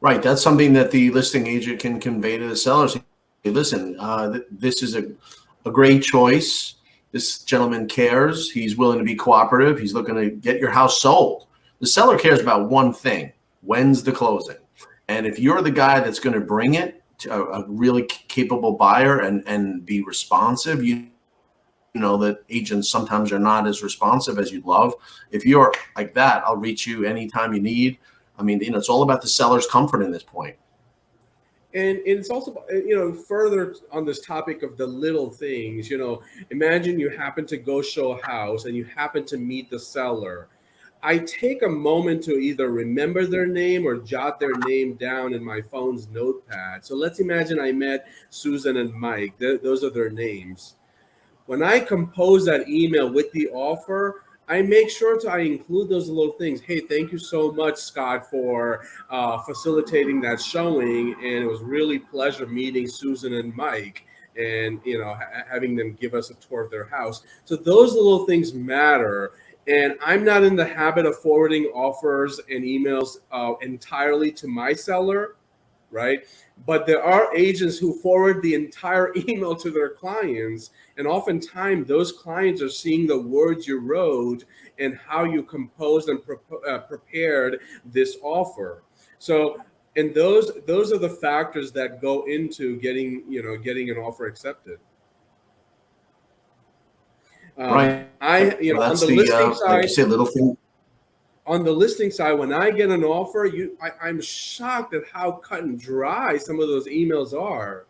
Right. That's something that the listing agent can convey to the sellers. Hey, listen, this is a great choice. This gentleman cares. He's willing to be cooperative. He's looking to get your house sold. The seller cares about one thing. When's the closing? And if you're the guy that's going to bring it to a really capable buyer and be responsive, you know that agents sometimes are not as responsive as you'd love. If you're like that, I'll reach you anytime you need. I mean, it's all about the seller's comfort in this point. And it's also, further on this topic of the little things, imagine you happen to go show a house and you happen to meet the seller. I take a moment to either remember their name or jot their name down in my phone's notepad. So let's imagine I met Susan and Mike. Those are their names. When I compose that email with the offer, I make sure I include those little things. Hey, thank you so much, Scott, for facilitating that showing. And it was really pleasure meeting Susan and Mike and, having them give us a tour of their house. So those little things matter. And I'm not in the habit of forwarding offers and emails entirely to my seller, right? But there are agents who forward the entire email to their clients. And oftentimes those clients are seeing the words you wrote and how you composed and prepared this offer. So, and those are the factors that go into getting an offer accepted. Right. On the listing side, like you say, little thing. On the listing side, when I get an offer, I'm shocked at how cut and dry some of those emails are.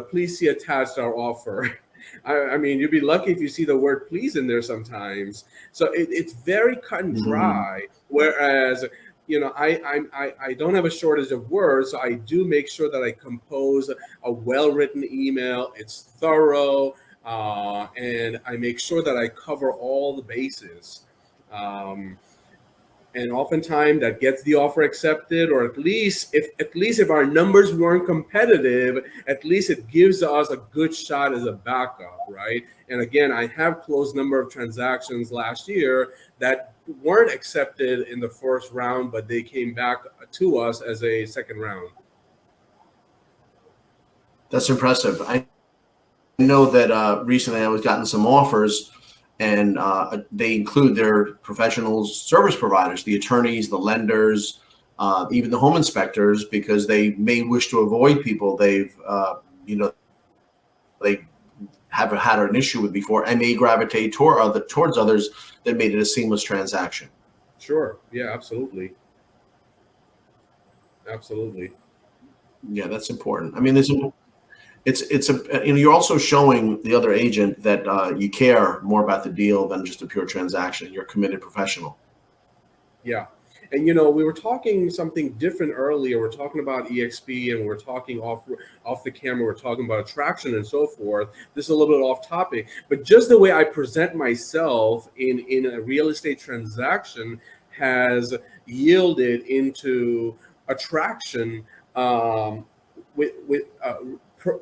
Please see attached our offer. I mean, you'd be lucky if you see the word please in there sometimes. So it's very cut and dry. Whereas, I don't have a shortage of words, so I do make sure that I compose a well-written email. It's thorough, and I make sure that I cover all the bases. And oftentimes that gets the offer accepted, or at least if our numbers weren't competitive, at least it gives us a good shot as a backup, right? And again, I have closed number of transactions last year that weren't accepted in the first round, but they came back to us as a second round. That's impressive. I know that recently I was gotten some offers, and they include their professional service providers, the attorneys, the lenders, even the home inspectors, because they may wish to avoid people they have had an issue with before and may gravitate towards others that made it a seamless transaction. Sure. Yeah, absolutely. Yeah, that's important. I mean, you're also showing the other agent that you care more about the deal than just a pure transaction. You're a committed professional. Yeah. And, we were talking something different earlier. We're talking about EXP, and we're talking off the camera. We're talking about attraction and so forth. This is a little bit off topic, but just the way I present myself in a real estate transaction has yielded into attraction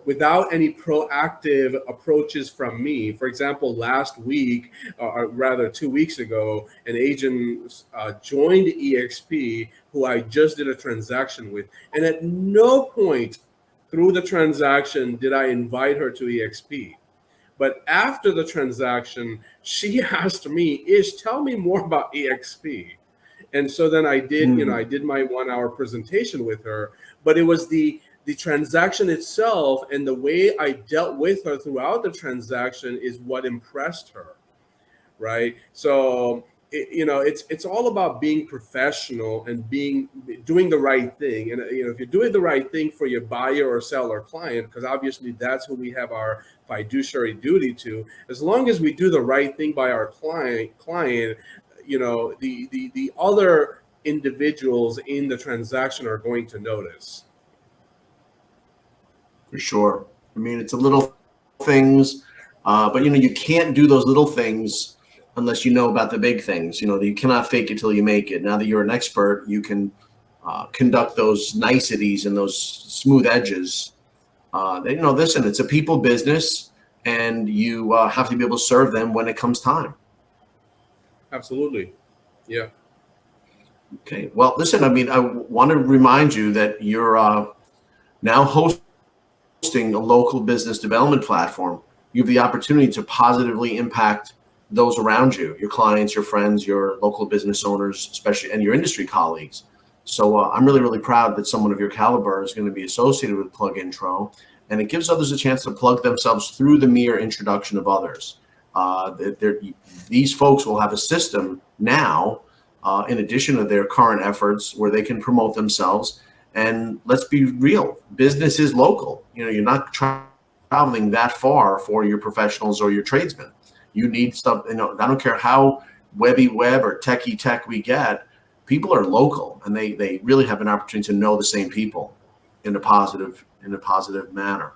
without any proactive approaches from me. For example, last week, or rather 2 weeks ago, an agent joined EXP who I just did a transaction with. And at no point through the transaction did I invite her to EXP. But after the transaction, she asked me, Ish, tell me more about EXP. And so then I did, I did my 1 hour presentation with her, but it was the transaction itself and the way I dealt with her throughout the transaction is what impressed her, right? So, it's all about being professional and doing the right thing. And, if you're doing the right thing for your buyer or seller client, because obviously that's who we have our fiduciary duty to, as long as we do the right thing by our client, the other individuals in the transaction are going to notice. For sure. I mean, it's the little things, but you can't do those little things unless you know about the big things. You cannot fake it till you make it. Now that you're an expert, you can conduct those niceties and those smooth edges. Listen, it's a people business, and you have to be able to serve them when it comes time. Absolutely. Yeah. Okay. Well, listen, I mean, I want to remind you that you're now hosting a local business development platform. You have the opportunity to positively impact those around you, your clients, your friends, your local business owners, especially, and your industry colleagues. So I'm really, really proud that someone of your caliber is going to be associated with PlugIntro, and it gives others a chance to plug themselves through the mere introduction of others. These folks will have a system now, in addition to their current efforts, where they can promote themselves. And let's be real, business is local. You know, you're not traveling that far for your professionals or your tradesmen. You need stuff, you know, I don't care how webby web or techie tech we get, people are local, and they really have an opportunity to know the same people in a positive manner.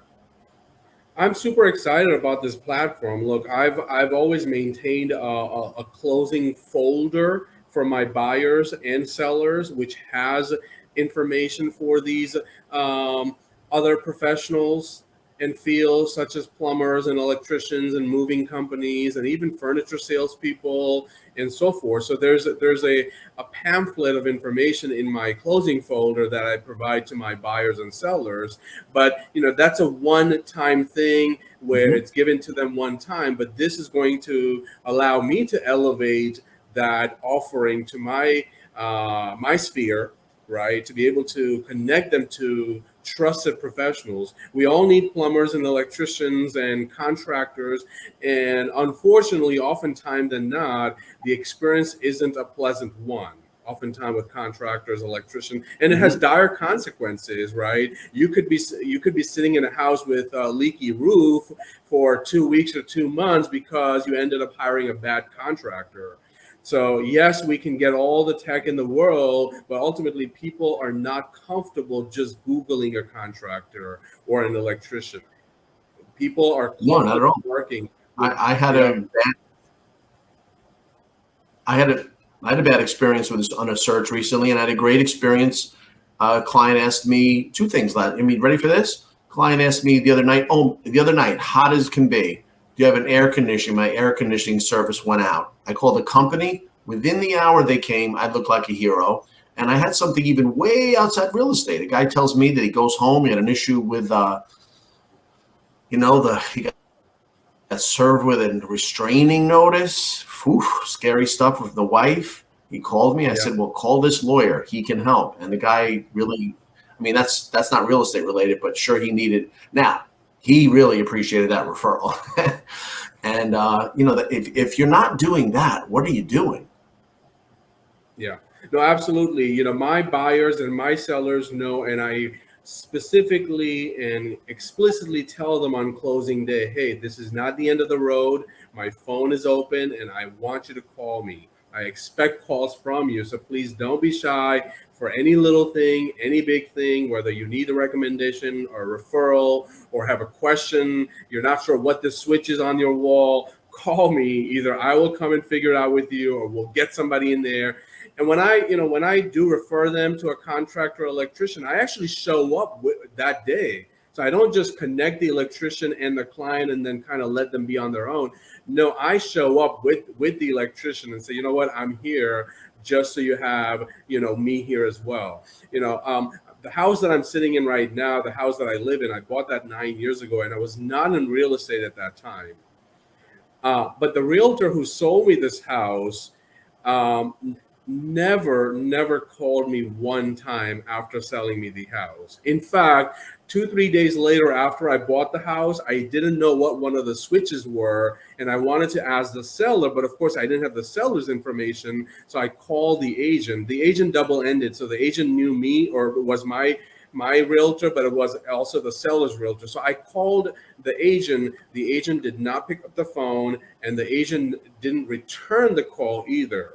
I'm super excited about this platform. Look, I've always maintained a closing folder for my buyers and sellers, which has information for these other professionals and fields such as plumbers and electricians and moving companies and even furniture salespeople and so forth. So there's a pamphlet of information in my closing folder that I provide to my buyers and sellers. But that's a one-time thing where Mhm. it's given to them one time. But this is going to allow me to elevate that offering to my sphere, right? To be able to connect them to trusted professionals. We all need plumbers and electricians and contractors, and unfortunately, oftentimes than not, the experience isn't a pleasant one. Oftentimes with contractors, electrician, and it has Mhm. dire consequences, right? You could be sitting in a house with a leaky roof for 2 weeks or 2 months because you ended up hiring a bad contractor. So yes, we can get all the tech in the world, but ultimately people are not comfortable just Googling a contractor or an electrician. People are No, not at comfortable all. working with, I had yeah, a I had a I had a bad experience with this on a search recently, and I had a great experience. A client asked me two things. I mean, ready for this? Client asked me the other night. Oh, the other night, hot as can be. Do you have an air conditioning? My air conditioning service went out. I called the company. Within the hour they came. I looked like a hero. And I had something even way outside real estate. A guy tells me that he goes home. He had an issue with, he got served with a restraining notice. Whew, scary stuff with the wife. He called me. I yeah. said, "Well, call this lawyer. He can help." And the guy really, I mean, that's not real estate related, but sure, he needed. Now, he really appreciated that referral. And if you're not doing that, what are you doing? Yeah, no, absolutely. My buyers and my sellers know, and I specifically and explicitly tell them on closing day, hey, this is not the end of the road. My phone is open and I want you to call me. I expect calls from you. So please don't be shy for any little thing, any big thing, whether you need a recommendation or a referral or have a question, you're not sure what the switch is on your wall. Call me. Either I will come and figure it out with you, or we'll get somebody in there. And when I do refer them to a contractor or electrician, I actually show up that day. So I don't just connect the electrician and the client and then kind of let them be on their own. No, I show up with the electrician and say, you know what, I'm here just so you have me here as well. The house that I'm sitting in right now, the house that I live in, I bought that 9 years ago, and I was not in real estate at that time. But the realtor who sold me this house never called me one time after selling me the house. In fact, 2 3 days later after I bought the house, I didn't know what one of the switches were, and I wanted to ask the seller, but of course I didn't have the seller's information. So I called the agent. The agent double ended, so the agent knew me or was my realtor, but it was also the seller's realtor. So I called the agent. The agent did not pick up the phone, and the agent didn't return the call either,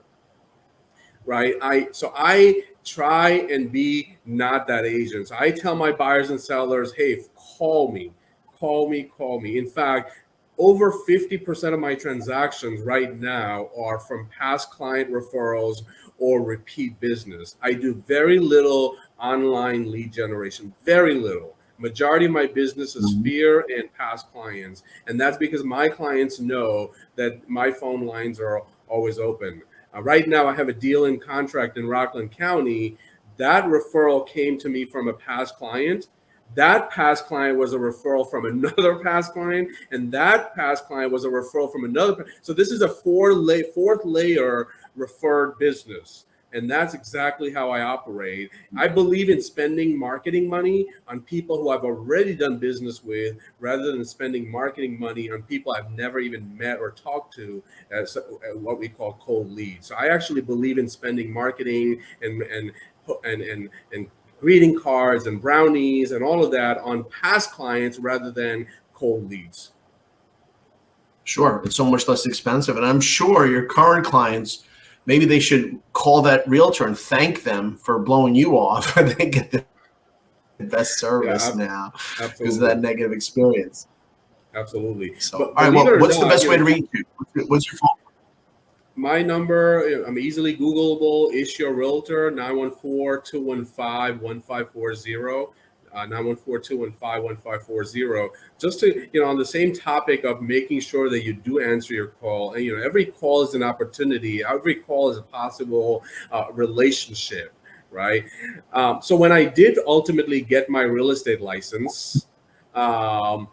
right? I try and be not that agent. So I tell my buyers and sellers, hey, call me, call me, call me. In fact, over 50% of my transactions right now are from past client referrals or repeat business. I do very little online lead generation, very little. Majority of my business is Mhm. sphere and past clients. And that's because my clients know that my phone lines are always open. Right now, I have a deal in contract in Rockland County. That referral came to me from a past client. That past client was a referral from another past client, and that past client was a referral from another. So this is a fourth layer referred business. And that's exactly how I operate. I believe in spending marketing money on people who I've already done business with rather than spending marketing money on people I've never even met or talked to as what we call cold leads. So I actually believe in spending marketing and greeting cards and brownies and all of that on past clients rather than cold leads. Sure, it's so much less expensive. And I'm sure your current clients, maybe they should call that realtor and thank them for blowing you off. They get the best service now because of that negative experience. Absolutely. So, But all right, believe it well, or what's the not, best way to reach you? What's your phone? My number, I'm easily Googleable. Ish your realtor, 914-215-1540. 914-215-1540. Just to, on the same topic of making sure that you do answer your call. And, every call is an opportunity. Every call is a possible relationship, right? So when I did ultimately get my real estate license, I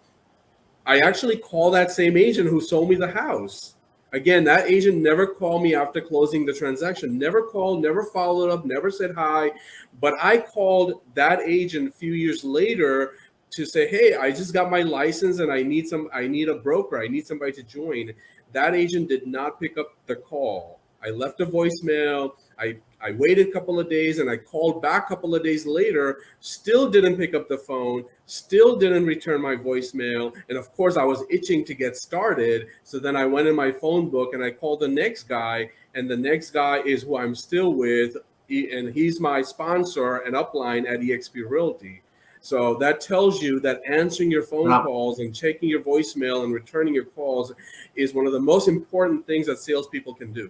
actually called that same agent who sold me the house. Again, that agent never called me after closing the transaction. Never called, never followed up, never said hi. But I called that agent a few years later to say, hey, I just got my license and I need a broker. I need somebody to join. That agent did not pick up the call. I left a voicemail. I waited a couple of days and I called back a couple of days later, still didn't pick up the phone, still didn't return my voicemail. And of course, I was itching to get started. So then I went in my phone book and I called the next guy. And the next guy is who I'm still with. And he's my sponsor and upline at Exp Realty. So that tells you that answering your phone calls and checking your voicemail and returning your calls is one of the most important things that salespeople can do.